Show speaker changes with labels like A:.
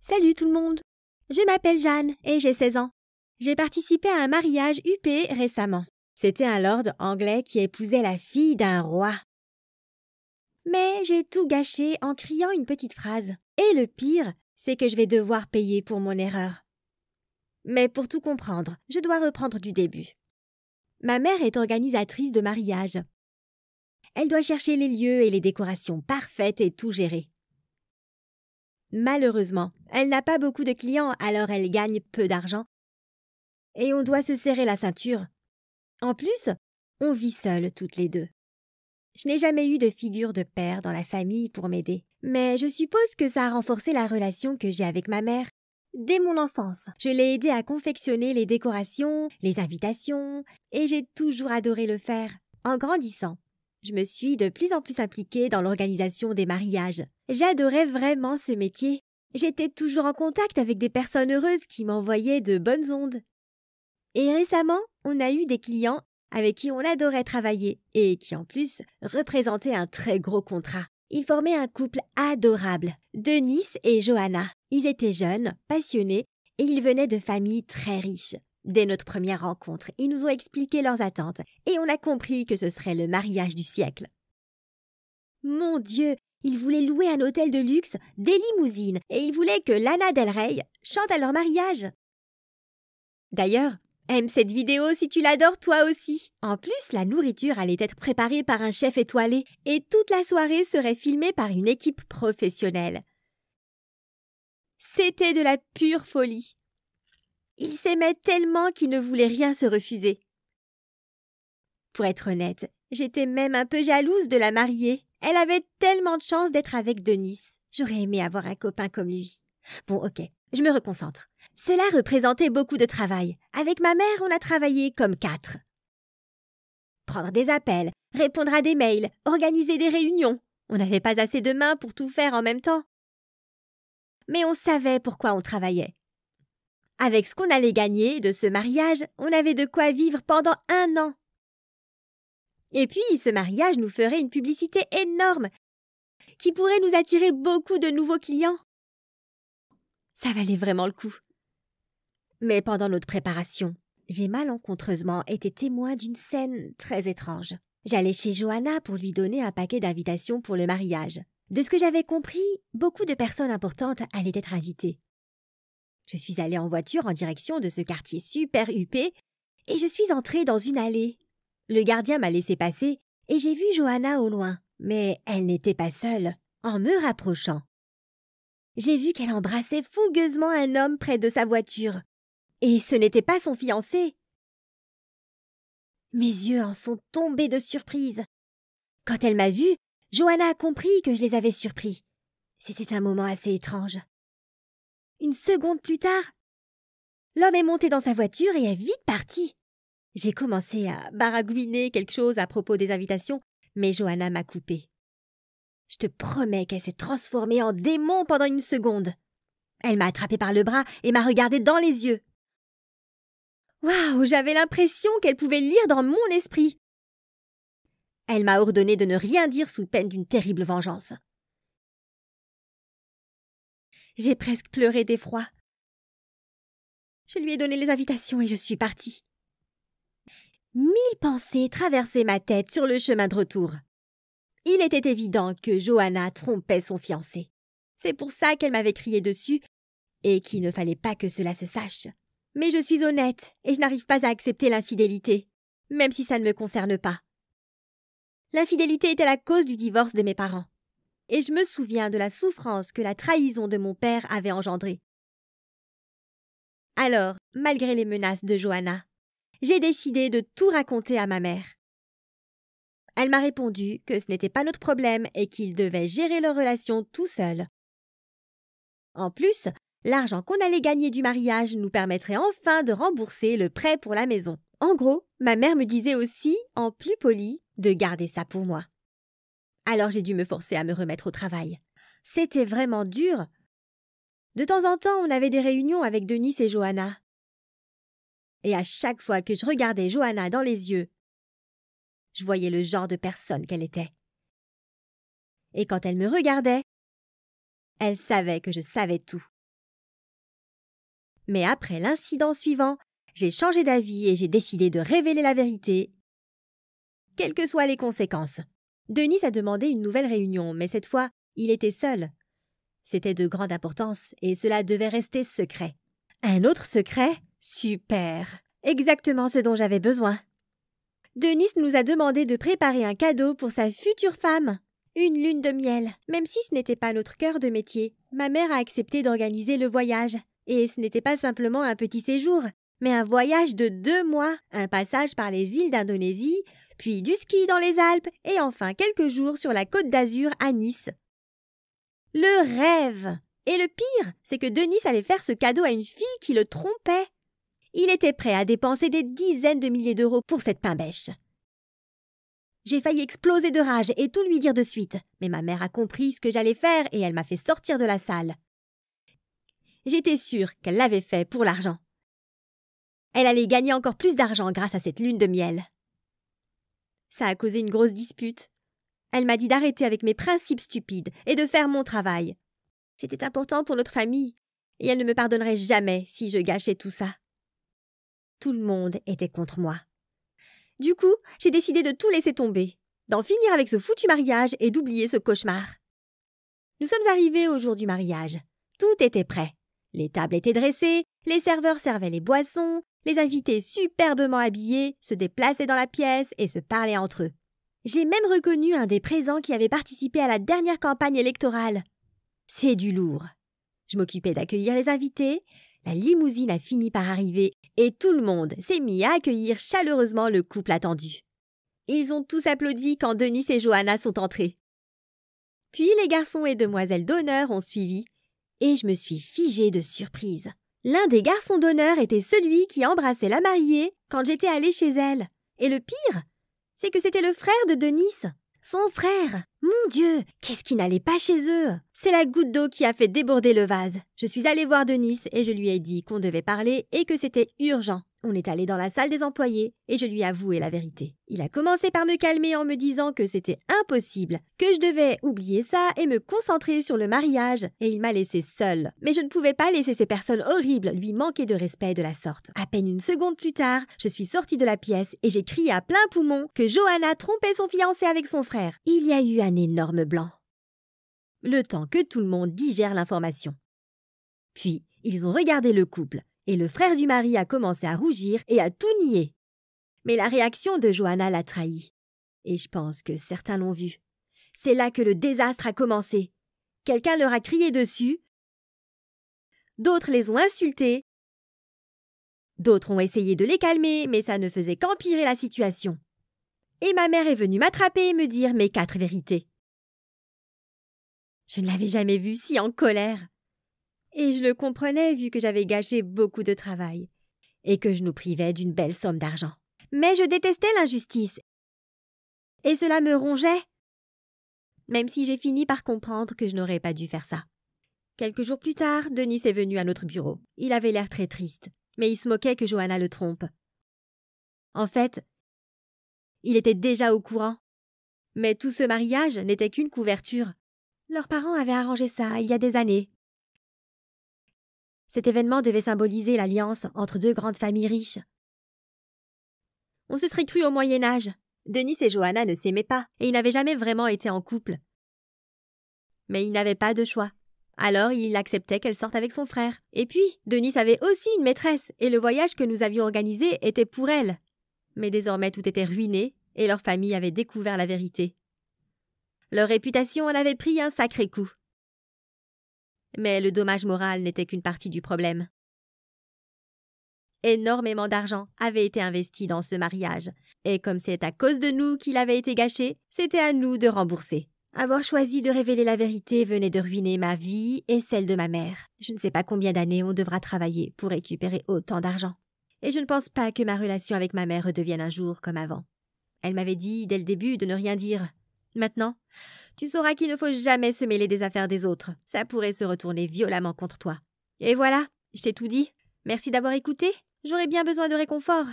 A: Salut tout le monde! Je m'appelle Jeanne et j'ai 16 ans. J'ai participé à un mariage huppé récemment. C'était un lord anglais qui épousait la fille d'un roi. Mais j'ai tout gâché en criant une petite phrase. Et le pire, c'est que je vais devoir payer pour mon erreur. Mais pour tout comprendre, je dois reprendre du début. Ma mère est organisatrice de mariage. Elle doit chercher les lieux et les décorations parfaites et tout gérer. Malheureusement, elle n'a pas beaucoup de clients, alors elle gagne peu d'argent. Et on doit se serrer la ceinture. En plus, on vit seules toutes les deux. Je n'ai jamais eu de figure de père dans la famille pour m'aider. Mais je suppose que ça a renforcé la relation que j'ai avec ma mère. Dès mon enfance, je l'ai aidée à confectionner les décorations, les invitations, et j'ai toujours adoré le faire. En grandissant, je me suis de plus en plus impliquée dans l'organisation des mariages. J'adorais vraiment ce métier. J'étais toujours en contact avec des personnes heureuses qui m'envoyaient de bonnes ondes. Et récemment, on a eu des clients avec qui on adorait travailler et qui en plus représentaient un très gros contrat. Ils formaient un couple adorable, Denis et Johanna. Ils étaient jeunes, passionnés et ils venaient de familles très riches. Dès notre première rencontre, ils nous ont expliqué leurs attentes et on a compris que ce serait le mariage du siècle. Mon Dieu, ils voulaient louer un hôtel de luxe, des limousines et ils voulaient que Lana Del Rey chante à leur mariage. D'ailleurs, aime cette vidéo si tu l'adores toi aussi. En plus, la nourriture allait être préparée par un chef étoilé et toute la soirée serait filmée par une équipe professionnelle. C'était de la pure folie. Ils s'aimaient tellement qu'ils ne voulaient rien se refuser. Pour être honnête, j'étais même un peu jalouse de la mariée. Elle avait tellement de chance d'être avec Denis. J'aurais aimé avoir un copain comme lui. Bon, ok, je me reconcentre. Cela représentait beaucoup de travail. Avec ma mère, on a travaillé comme 4. Prendre des appels, répondre à des mails, organiser des réunions. On n'avait pas assez de mains pour tout faire en même temps. Mais on savait pourquoi on travaillait. Avec ce qu'on allait gagner de ce mariage, on avait de quoi vivre pendant 1 an. Et puis, ce mariage nous ferait une publicité énorme qui pourrait nous attirer beaucoup de nouveaux clients. Ça valait vraiment le coup. Mais pendant notre préparation, j'ai malencontreusement été témoin d'une scène très étrange. J'allais chez Johanna pour lui donner un paquet d'invitations pour le mariage. De ce que j'avais compris, beaucoup de personnes importantes allaient être invitées. Je suis allée en voiture en direction de ce quartier super huppé et je suis entrée dans une allée. Le gardien m'a laissé passer et j'ai vu Johanna au loin, mais elle n'était pas seule. En me rapprochant, j'ai vu qu'elle embrassait fougueusement un homme près de sa voiture. Et ce n'était pas son fiancé. Mes yeux en sont tombés de surprise. Quand elle m'a vue, Johanna a compris que je les avais surpris. C'était un moment assez étrange. Une seconde plus tard, l'homme est monté dans sa voiture et est vite parti. J'ai commencé à baragouiner quelque chose à propos des invitations, mais Johanna m'a coupé. Je te promets qu'elle s'est transformée en démon pendant 1 seconde. Elle m'a attrapé par le bras et m'a regardé dans les yeux. Waouh, j'avais l'impression qu'elle pouvait lire dans mon esprit. Elle m'a ordonné de ne rien dire sous peine d'une terrible vengeance. J'ai presque pleuré d'effroi. Je lui ai donné les invitations et je suis partie. 1000 pensées traversaient ma tête sur le chemin de retour. Il était évident que Johanna trompait son fiancé. C'est pour ça qu'elle m'avait crié dessus et qu'il ne fallait pas que cela se sache. Mais je suis honnête et je n'arrive pas à accepter l'infidélité, même si ça ne me concerne pas. L'infidélité était la cause du divorce de mes parents. Et je me souviens de la souffrance que la trahison de mon père avait engendrée. Alors, malgré les menaces de Johanna, j'ai décidé de tout raconter à ma mère. Elle m'a répondu que ce n'était pas notre problème et qu'ils devaient gérer leur relation tout seuls. En plus, l'argent qu'on allait gagner du mariage nous permettrait enfin de rembourser le prêt pour la maison. En gros, ma mère me disait aussi, en plus poli, de garder ça pour moi. Alors j'ai dû me forcer à me remettre au travail. C'était vraiment dur. De temps en temps, on avait des réunions avec Denis et Johanna. Et à chaque fois que je regardais Johanna dans les yeux, je voyais le genre de personne qu'elle était. Et quand elle me regardait, elle savait que je savais tout. Mais après l'incident suivant, j'ai changé d'avis et j'ai décidé de révéler la vérité, quelles que soient les conséquences. Denis a demandé une nouvelle réunion, mais cette fois, il était seul. C'était de grande importance et cela devait rester secret. Un autre secret? Super! Exactement ce dont j'avais besoin. Denis nous a demandé de préparer un cadeau pour sa future femme. Une lune de miel. Même si ce n'était pas notre cœur de métier, ma mère a accepté d'organiser le voyage. Et ce n'était pas simplement un petit séjour, mais un voyage de 2 mois, un passage par les îles d'Indonésie, puis du ski dans les Alpes et enfin quelques jours sur la Côte d'Azur à Nice. Le rêve! Et le pire, c'est que Denis allait faire ce cadeau à une fille qui le trompait. Il était prêt à dépenser des dizaines de milliers d'euros pour cette pain-bêche. J'ai failli exploser de rage et tout lui dire de suite, mais ma mère a compris ce que j'allais faire et elle m'a fait sortir de la salle. J'étais sûre qu'elle l'avait fait pour l'argent. Elle allait gagner encore plus d'argent grâce à cette lune de miel. Ça a causé une grosse dispute. Elle m'a dit d'arrêter avec mes principes stupides et de faire mon travail. C'était important pour notre famille et elle ne me pardonnerait jamais si je gâchais tout ça. Tout le monde était contre moi. Du coup, j'ai décidé de tout laisser tomber, d'en finir avec ce foutu mariage et d'oublier ce cauchemar. Nous sommes arrivés au jour du mariage. Tout était prêt. Les tables étaient dressées, les serveurs servaient les boissons, les invités superbement habillés se déplaçaient dans la pièce et se parlaient entre eux. J'ai même reconnu un des présents qui avait participé à la dernière campagne électorale. C'est du lourd. Je m'occupais d'accueillir les invités, la limousine a fini par arriver et tout le monde s'est mis à accueillir chaleureusement le couple attendu. Ils ont tous applaudi quand Denis et Johanna sont entrés. Puis les garçons et demoiselles d'honneur ont suivi et je me suis figée de surprise. L'un des garçons d'honneur était celui qui embrassait la mariée quand j'étais allée chez elle. Et le pire, c'est que c'était le frère de Denis. Son frère! Mon Dieu! Qu'est-ce qui n'allait pas chez eux? C'est la goutte d'eau qui a fait déborder le vase. Je suis allée voir Denis et je lui ai dit qu'on devait parler et que c'était urgent. On est allé dans la salle des employés et je lui ai avoué la vérité. Il a commencé par me calmer en me disant que c'était impossible, que je devais oublier ça et me concentrer sur le mariage et il m'a laissée seule. Mais je ne pouvais pas laisser ces personnes horribles lui manquer de respect de la sorte. À peine une seconde plus tard, je suis sortie de la pièce et j'ai crié à plein poumon que Johanna trompait son fiancé avec son frère. Il y a eu un énorme blanc. Le temps que tout le monde digère l'information. Puis, ils ont regardé le couple. Et le frère du mari a commencé à rougir et à tout nier. Mais la réaction de Johanna l'a trahi. Et je pense que certains l'ont vu. C'est là que le désastre a commencé. Quelqu'un leur a crié dessus. D'autres les ont insultés. D'autres ont essayé de les calmer, mais ça ne faisait qu'empirer la situation. Et ma mère est venue m'attraper et me dire mes 4 vérités. Je ne l'avais jamais vue si en colère. Et je le comprenais vu que j'avais gâché beaucoup de travail et que je nous privais d'une belle somme d'argent. Mais je détestais l'injustice et cela me rongeait, même si j'ai fini par comprendre que je n'aurais pas dû faire ça. Quelques jours plus tard, Denis est venu à notre bureau. Il avait l'air très triste, mais il se moquait que Johanna le trompe. En fait, il était déjà au courant. Mais tout ce mariage n'était qu'une couverture. Leurs parents avaient arrangé ça il y a des années. Cet événement devait symboliser l'alliance entre 2 grandes familles riches. On se serait cru au Moyen-Âge. Denis et Johanna ne s'aimaient pas et ils n'avaient jamais vraiment été en couple. Mais ils n'avaient pas de choix. Alors il acceptait qu'elle sorte avec son frère. Et puis, Denis avait aussi une maîtresse et le voyage que nous avions organisé était pour elle. Mais désormais tout était ruiné et leur famille avait découvert la vérité. Leur réputation en avait pris un sacré coup. Mais le dommage moral n'était qu'une partie du problème. Énormément d'argent avait été investi dans ce mariage, et comme c'est à cause de nous qu'il avait été gâché, c'était à nous de rembourser. Avoir choisi de révéler la vérité venait de ruiner ma vie et celle de ma mère. Je ne sais pas combien d'années on devra travailler pour récupérer autant d'argent. Et je ne pense pas que ma relation avec ma mère redevienne un jour comme avant. Elle m'avait dit dès le début de ne rien dire. Maintenant, tu sauras qu'il ne faut jamais se mêler des affaires des autres. Ça pourrait se retourner violemment contre toi. Et voilà, je t'ai tout dit. Merci d'avoir écouté. J'aurais bien besoin de réconfort.